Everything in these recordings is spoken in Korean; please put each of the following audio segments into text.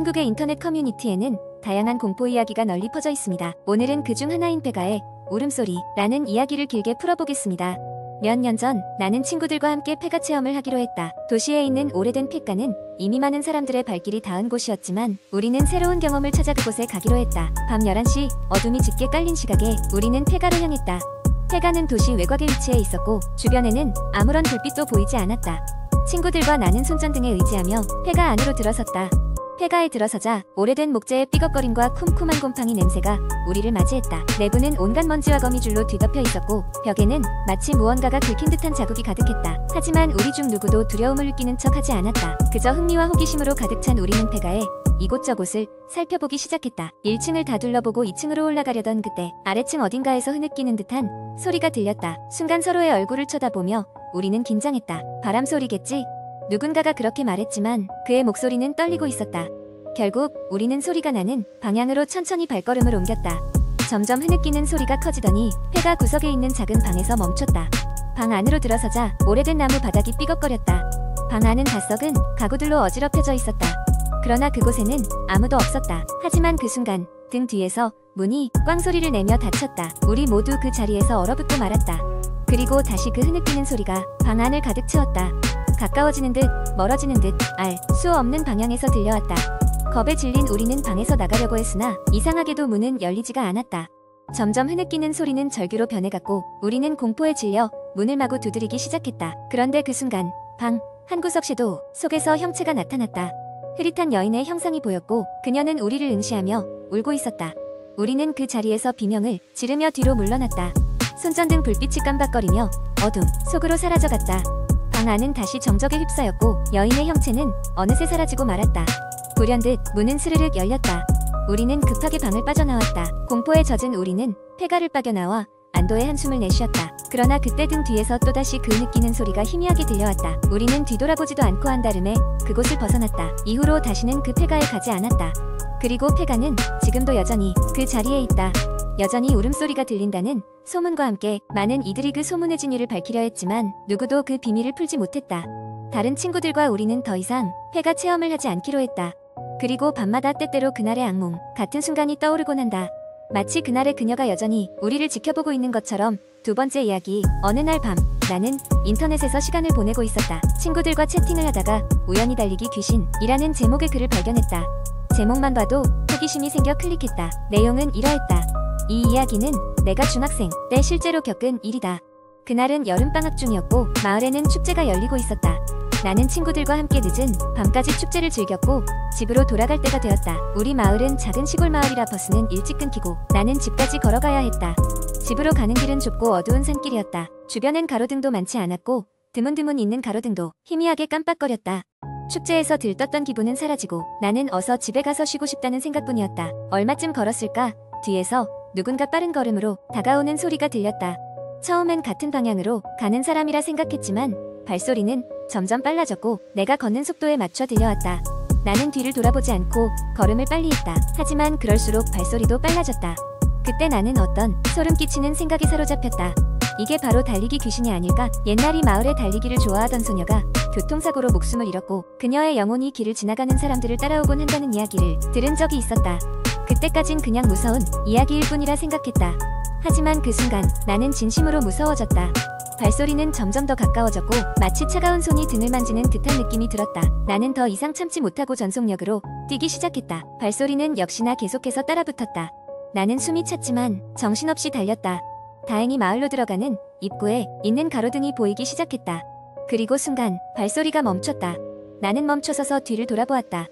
한국의 인터넷 커뮤니티에는 다양한 공포 이야기가 널리 퍼져 있습니다. 오늘은 그중 하나인 폐가의 울음소리라는 이야기를 길게 풀어보겠습니다. 몇 년 전 나는 친구들과 함께 폐가 체험을 하기로 했다. 도시에 있는 오래된 폐가는 이미 많은 사람들의 발길이 닿은 곳이었지만 우리는 새로운 경험을 찾아 그곳에 가기로 했다. 밤 11시 어둠이 짙게 깔린 시각에 우리는 폐가로 향했다. 폐가는 도시 외곽에 위치해 있었고 주변에는 아무런 불빛도 보이지 않았다. 친구들과 나는 손전등에 의지하며 폐가 안으로 들어섰다. 폐가에 들어서자 오래된 목재의 삐걱거림과 쿰쿰한 곰팡이 냄새가 우리를 맞이했다. 내부는 온갖 먼지와 거미줄로 뒤덮여 있었고 벽에는 마치 무언가가 긁힌 듯한 자국이 가득했다. 하지만 우리 중 누구도 두려움을 느끼는 척하지 않았다. 그저 흥미와 호기심으로 가득 찬 우리는 폐가에 이곳저곳을 살펴보기 시작했다. 1층을 다 둘러보고 2층으로 올라가려던 그때 아래층 어딘가에서 흐느끼는 듯한 소리가 들렸다. 순간 서로의 얼굴을 쳐다보며 우리는 긴장했다. 바람 소리겠지? 누군가가 그렇게 말했지만 그의 목소리는 떨리고 있었다. 결국 우리는 소리가 나는 방향으로 천천히 발걸음을 옮겼다. 점점 흐느끼는 소리가 커지더니 폐가 구석에 있는 작은 방에서 멈췄다. 방 안으로 들어서자 오래된 나무 바닥이 삐걱거렸다. 방 안은 다 썩은 가구들로 어지럽혀져 있었다. 그러나 그곳에는 아무도 없었다. 하지만 그 순간 등 뒤에서 문이 꽝 소리를 내며 닫혔다. 우리 모두 그 자리에서 얼어붙고 말았다. 그리고 다시 그 흐느끼는 소리가 방 안을 가득 채웠다. 가까워지는 듯 멀어지는 듯 알 수 없는 방향에서 들려왔다. 겁에 질린 우리는 방에서 나가려고 했으나 이상하게도 문은 열리지가 않았다. 점점 흐느끼는 소리는 절규로 변해갔고 우리는 공포에 질려 문을 마구 두드리기 시작했다. 그런데 그 순간 방 한구석 섀도우 속에서 형체가 나타났다. 흐릿한 여인의 형상이 보였고 그녀는 우리를 응시하며 울고 있었다. 우리는 그 자리에서 비명을 지르며 뒤로 물러났다. 손전등 불빛이 깜박거리며 어둠 속으로 사라져갔다. 방 안은 다시 정적에 휩싸였고 여인의 형체는 어느새 사라지고 말았다. 불현듯 문은 스르륵 열렸다. 우리는 급하게 방을 빠져나왔다. 공포에 젖은 우리는 폐가를 빠겨나와 안도의 한숨을 내쉬었다. 그러나 그때 등 뒤에서 또다시 그 느끼는 소리가 희미하게 들려왔다. 우리는 뒤돌아보지도 않고 한달음에 그곳을 벗어났다. 이후로 다시는 그 폐가에 가지 않았다. 그리고 폐가는 지금도 여전히 그 자리에 있다. 여전히 울음소리가 들린다는 소문과 함께 많은 이들이 그 소문의 진위를 밝히려 했지만 누구도 그 비밀을 풀지 못했다. 다른 친구들과 우리는 더 이상 폐가 체험을 하지 않기로 했다. 그리고 밤마다 때때로 그날의 악몽 같은 순간이 떠오르곤 한다. 마치 그날의 그녀가 여전히 우리를 지켜보고 있는 것처럼. 두 번째 이야기. 어느 날 밤 나는 인터넷에서 시간을 보내고 있었다. 친구들과 채팅을 하다가 우연히 달리기 귀신이라는 제목의 글을 발견했다. 제목만 봐도 호기심이 생겨 클릭했다. 내용은 이러했다. 이 이야기는 내가 중학생 때 실제로 겪은 일이다. 그날은 여름방학 중이었고 마을에는 축제가 열리고 있었다. 나는 친구들과 함께 늦은 밤까지 축제를 즐겼고 집으로 돌아갈 때가 되었다. 우리 마을은 작은 시골 마을이라 버스는 일찍 끊기고 나는 집까지 걸어가야 했다. 집으로 가는 길은 좁고 어두운 산길이었다. 주변엔 가로등도 많지 않았고 드문드문 있는 가로등도 희미하게 깜빡거렸다. 축제에서 들떴던 기분은 사라지고 나는 어서 집에 가서 쉬고 싶다는 생각뿐이었다. 얼마쯤 걸었을까? 뒤에서 누군가 빠른 걸음으로 다가오는 소리가 들렸다. 처음엔 같은 방향으로 가는 사람이라 생각했지만 발소리는 점점 빨라졌고 내가 걷는 속도에 맞춰 들려왔다. 나는 뒤를 돌아보지 않고 걸음을 빨리 했다. 하지만 그럴수록 발소리도 빨라졌다. 그때 나는 어떤 소름 끼치는 생각에 사로잡혔다. 이게 바로 달리기 귀신이 아닐까? 옛날 이 마을에 달리기를 좋아하던 소녀가 교통사고로 목숨을 잃었고 그녀의 영혼이 길을 지나가는 사람들을 따라오곤 한다는 이야기를 들은 적이 있었다. 그때까진 그냥 무서운 이야기일 뿐이라 생각했다. 하지만 그 순간 나는 진심으로 무서워졌다. 발소리는 점점 더 가까워졌고 마치 차가운 손이 등을 만지는 듯한 느낌이 들었다. 나는 더 이상 참지 못하고 전속력으로 뛰기 시작했다. 발소리는 역시나 계속해서 따라붙었다. 나는 숨이 찼지만 정신없이 달렸다. 다행히 마을로 들어가는 입구에 있는 가로등이 보이기 시작했다. 그리고 순간 발소리가 멈췄다. 나는 멈춰서서 뒤를 돌아보았다.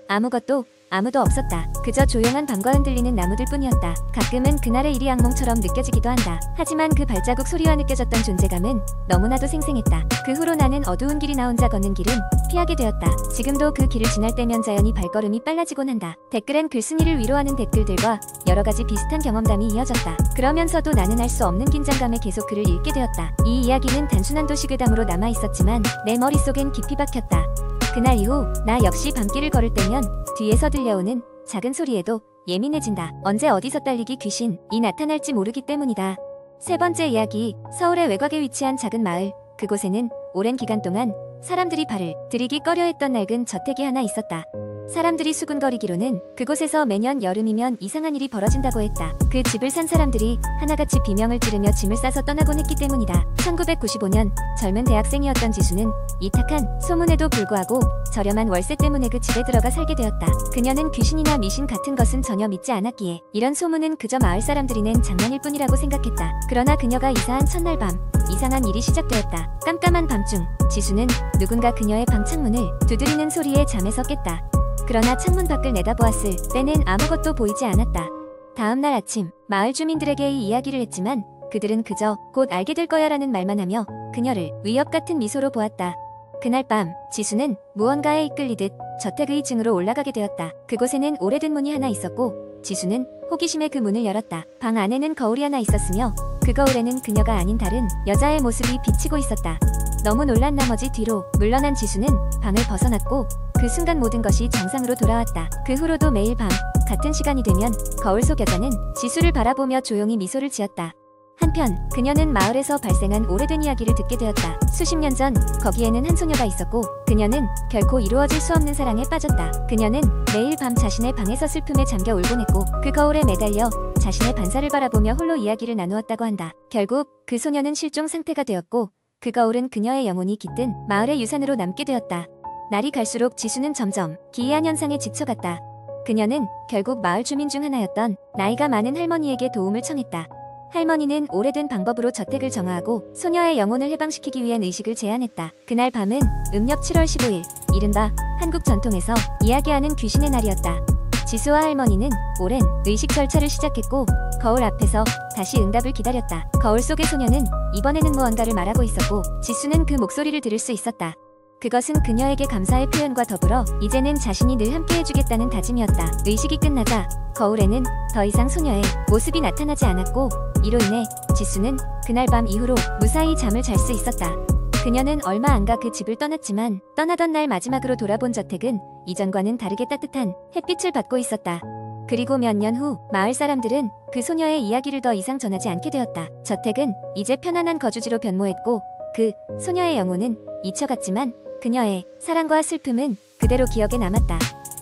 아무도 없었다. 그저 조용한 밤과 흔들리는 나무들 뿐이었다. 가끔은 그날의 일이 악몽처럼 느껴지기도 한다. 하지만 그 발자국 소리와 느껴졌던 존재감은 너무나도 생생했다. 그 후로 나는 어두운 길이 나 혼자 걷는 길은 피하게 되었다. 지금도 그 길을 지날 때면 자연히 발걸음이 빨라지곤 한다. 댓글엔 글쓴이를 위로하는 댓글들과 여러가지 비슷한 경험담이 이어졌다. 그러면서도 나는 알 수 없는 긴장감에 계속 글을 읽게 되었다. 이 이야기는 단순한 도시괴담으로 남아있었지만 내 머릿속엔 깊이 박혔다. 그날 이후 나 역시 밤길을 걸을 때면 뒤에서 들려오는 작은 소리에도 예민해진다. 언제 어디서 달리기 귀신이 나타날지 모르기 때문이다. 세 번째 이야기. 서울의 외곽에 위치한 작은 마을. 그곳에는 오랜 기간 동안 사람들이 발을 들이기 꺼려했던 낡은 저택이 하나 있었다. 사람들이 수군거리기로는 그곳에서 매년 여름이면 이상한 일이 벌어진다고 했다. 그 집을 산 사람들이 하나같이 비명을 지르며 짐을 싸서 떠나곤 했기 때문이다. 1995년 젊은 대학생이었던 지수는 이탁한 소문에도 불구하고 저렴한 월세 때문에 그 집에 들어가 살게 되었다. 그녀는 귀신이나 미신 같은 것은 전혀 믿지 않았기에 이런 소문은 그저 마을 사람들이 낸 장난일 뿐이라고 생각했다. 그러나 그녀가 이사한 첫날 밤 이상한 일이 시작되었다. 깜깜한 밤중 지수는 누군가 그녀의 방 창문을 두드리는 소리에 잠에서 깼다. 그러나 창문 밖을 내다보았을 때는 아무것도 보이지 않았다. 다음날 아침 마을 주민들에게 이 이야기를 했지만 그들은 그저 곧 알게 될 거야 라는 말만 하며 그녀를 위협 같은 미소로 보았다. 그날 밤 지수는 무언가에 이끌리듯 저택의 층으로 올라가게 되었다. 그곳에는 오래된 문이 하나 있었고 지수는 호기심에 그 문을 열었다. 방 안에는 거울이 하나 있었으며 그 거울에는 그녀가 아닌 다른 여자의 모습이 비치고 있었다. 너무 놀란 나머지 뒤로 물러난 지수는 방을 벗어났고 그 순간 모든 것이 정상으로 돌아왔다. 그 후로도 매일 밤 같은 시간이 되면 거울 속 여자는 지수를 바라보며 조용히 미소를 지었다. 한편 그녀는 마을에서 발생한 오래된 이야기를 듣게 되었다. 수십 년 전 거기에는 한 소녀가 있었고 그녀는 결코 이루어질 수 없는 사랑에 빠졌다. 그녀는 매일 밤 자신의 방에서 슬픔에 잠겨 울곤 했고 그 거울에 매달려 자신의 반사를 바라보며 홀로 이야기를 나누었다고 한다. 결국 그 소녀는 실종 상태가 되었고 그 거울은 그녀의 영혼이 깃든 마을의 유산으로 남게 되었다. 날이 갈수록 지수는 점점 기이한 현상에 지쳐갔다. 그녀는 결국 마을 주민 중 하나였던 나이가 많은 할머니에게 도움을 청했다. 할머니는 오래된 방법으로 저택을 정화하고 소녀의 영혼을 해방시키기 위한 의식을 제안했다. 그날 밤은 음력 7월 15일, 이른바 한국 전통에서 이야기하는 귀신의 날이었다. 지수와 할머니는 오랜 의식 절차를 시작했고 거울 앞에서 다시 응답을 기다렸다. 거울 속의 소녀는 이번에는 무언가를 말하고 있었고 지수는 그 목소리를 들을 수 있었다. 그것은 그녀에게 감사의 표현과 더불어 이제는 자신이 늘 함께 해주겠다는 다짐이었다. 의식이 끝나자 거울에는 더 이상 소녀의 모습이 나타나지 않았고 이로 인해 지수는 그날 밤 이후로 무사히 잠을 잘 수 있었다. 그녀는 얼마 안 가 그 집을 떠났지만 떠나던 날 마지막으로 돌아본 저택은 이전과는 다르게 따뜻한 햇빛을 받고 있었다. 그리고 몇 년 후 마을 사람들은 그 소녀의 이야기를 더 이상 전하지 않게 되었다. 저택은 이제 편안한 거주지로 변모했고 그 소녀의 영혼은 잊혀갔지만 그녀의 사랑과 슬픔은 그대로 기억에 남았다.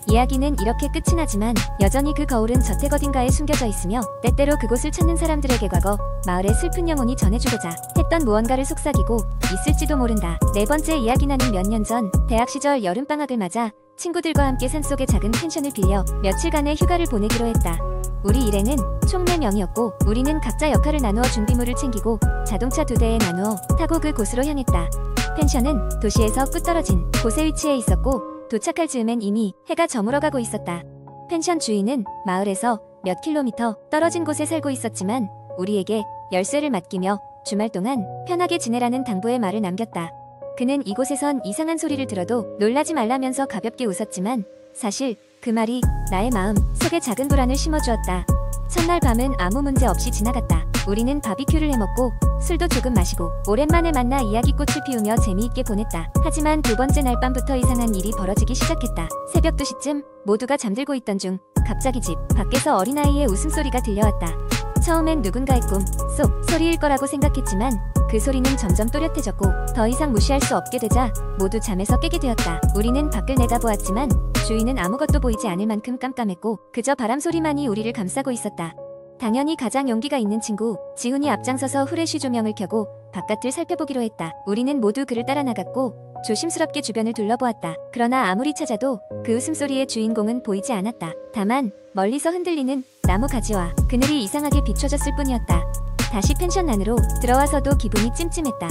이야기는 이렇게 끝이 나지만 여전히 그 거울은 저택 어딘가에 숨겨져 있으며 때때로 그곳을 찾는 사람들에게 과거 마을의 슬픈 영혼이 전해주고자 했던 무언가를 속삭이고 있을지도 모른다. 네 번째 이야기는 몇 년 전 대학 시절 여름방학을 맞아 친구들과 함께 산속의 작은 펜션을 빌려 며칠간의 휴가를 보내기로 했다. 우리 일행은 총 4명이었고 우리는 각자 역할을 나누어 준비물을 챙기고 자동차 2대에 나누어 타고 그곳으로 향했다. 펜션은 도시에서 끄떨어진 곳에 위치해 있었고 도착할 즈음엔 이미 해가 저물어가고 있었다. 펜션 주인은 마을에서 몇 킬로미터 떨어진 곳에 살고 있었지만 우리에게 열쇠를 맡기며 주말 동안 편하게 지내라는 당부의 말을 남겼다. 그는 이곳에선 이상한 소리를 들어도 놀라지 말라면서 가볍게 웃었지만 사실 그 말이 나의 마음 속에 작은 불안을 심어주었다. 첫날 밤은 아무 문제 없이 지나갔다. 우리는 바비큐를 해먹고 술도 조금 마시고 오랜만에 만나 이야기꽃을 피우며 재미있게 보냈다. 하지만 두 번째 날 밤부터 이상한 일이 벌어지기 시작했다. 새벽 2시쯤 모두가 잠들고 있던 중 갑자기 집 밖에서 어린아이의 웃음소리가 들려왔다. 처음엔 누군가의 꿈 속 소리일 거라고 생각했지만 그 소리는 점점 또렷해졌고 더 이상 무시할 수 없게 되자 모두 잠에서 깨게 되었다. 우리는 밖을 내다보았지만 주위는 아무것도 보이지 않을 만큼 깜깜했고 그저 바람소리만이 우리를 감싸고 있었다. 당연히 가장 용기가 있는 친구 지훈이 앞장서서 후레쉬 조명을 켜고 바깥을 살펴보기로 했다. 우리는 모두 그를 따라 나갔고 조심스럽게 주변을 둘러보았다. 그러나 아무리 찾아도 그 웃음소리의 주인공은 보이지 않았다. 다만 멀리서 흔들리는 나무 가지와 그늘이 이상하게 비춰졌을 뿐이었다. 다시 펜션 안으로 들어와서도 기분이 찜찜했다.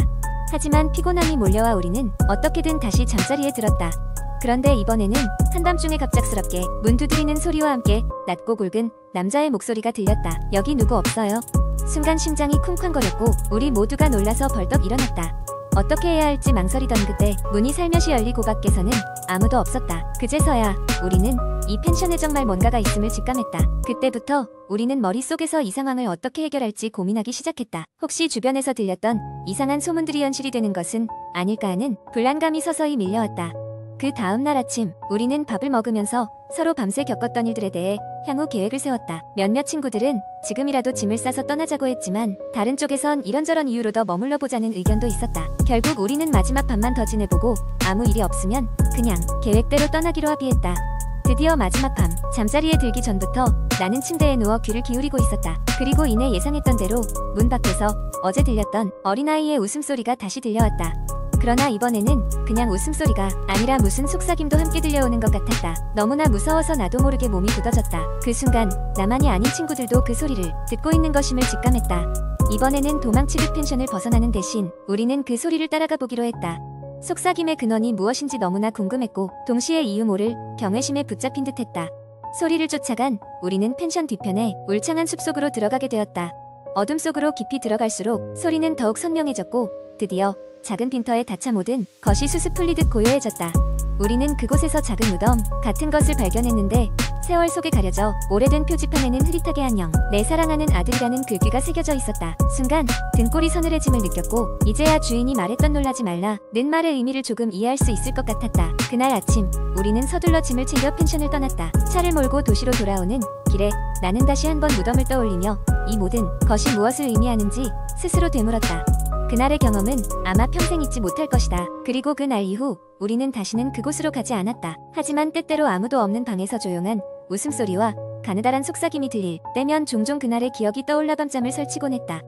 하지만 피곤함이 몰려와 우리는 어떻게든 다시 잠자리에 들었다. 그런데 이번에는 한밤중에 갑작스럽게 문 두드리는 소리와 함께 낮고 굵은 남자의 목소리가 들렸다. 여기 누구 없어요? 순간 심장이 쿵쾅거렸고 우리 모두가 놀라서 벌떡 일어났다. 어떻게 해야 할지 망설이던 그때 문이 살며시 열리고 밖에서는 아무도 없었다. 그제서야 우리는 이 펜션에 정말 뭔가가 있음을 직감했다. 그때부터 우리는 머릿속에서 이 상황을 어떻게 해결할지 고민하기 시작했다. 혹시 주변에서 들렸던 이상한 소문들이 현실이 되는 것은 아닐까 하는 불안감이 서서히 밀려왔다. 그 다음날 아침 우리는 밥을 먹으면서 서로 밤새 겪었던 일들에 대해 향후 계획을 세웠다. 몇몇 친구들은 지금이라도 짐을 싸서 떠나자고 했지만 다른 쪽에선 이런저런 이유로 더 머물러 보자는 의견도 있었다. 결국 우리는 마지막 밤만 더 지내보고 아무 일이 없으면 그냥 계획대로 떠나기로 합의했다. 드디어 마지막 밤, 잠자리에 들기 전부터 나는 침대에 누워 귀를 기울이고 있었다. 그리고 이내 예상했던 대로 문 밖에서 어제 들렸던 어린아이의 웃음소리가 다시 들려왔다. 그러나 이번에는 그냥 웃음소리가 아니라 무슨 속삭임도 함께 들려오는 것 같았다. 너무나 무서워서 나도 모르게 몸이 굳어졌다. 그 순간 나만이 아닌 친구들도 그 소리를 듣고 있는 것임을 직감했다. 이번에는 도망치듯 펜션을 벗어나는 대신 우리는 그 소리를 따라가 보기로 했다. 속삭임의 근원이 무엇인지 너무나 궁금했고 동시에 이유 모를 경외심에 붙잡힌 듯했다. 소리를 쫓아간 우리는 펜션 뒤편에 울창한 숲속으로 들어가게 되었다. 어둠 속으로 깊이 들어갈수록 소리는 더욱 선명해졌고 드디어 작은 빈터에 닫혀 모든 것이 수습 풀리듯 고요해졌다. 우리는 그곳에서 작은 무덤 같은 것을 발견했는데 세월 속에 가려져 오래된 표지판에는 흐릿하게 안녕 내 사랑하는 아들이라는 글귀가 새겨져 있었다. 순간 등골이 서늘해짐을 느꼈고 이제야 주인이 말했던 놀라지 말라 는 말의 의미를 조금 이해할 수 있을 것 같았다. 그날 아침 우리는 서둘러 짐을 챙겨 펜션을 떠났다. 차를 몰고 도시로 돌아오는 길에 나는 다시 한번 무덤을 떠올리며 이 모든 것이 무엇을 의미하는지 스스로 되물었다. 그날의 경험은 아마 평생 잊지 못할 것이다. 그리고 그날 이후 우리는 다시는 그곳으로 가지 않았다. 하지만 때때로 아무도 없는 방에서 조용한 웃음소리와 가느다란 속삭임이 들릴 때면 종종 그날의 기억이 떠올라 밤잠을 설치곤 했다.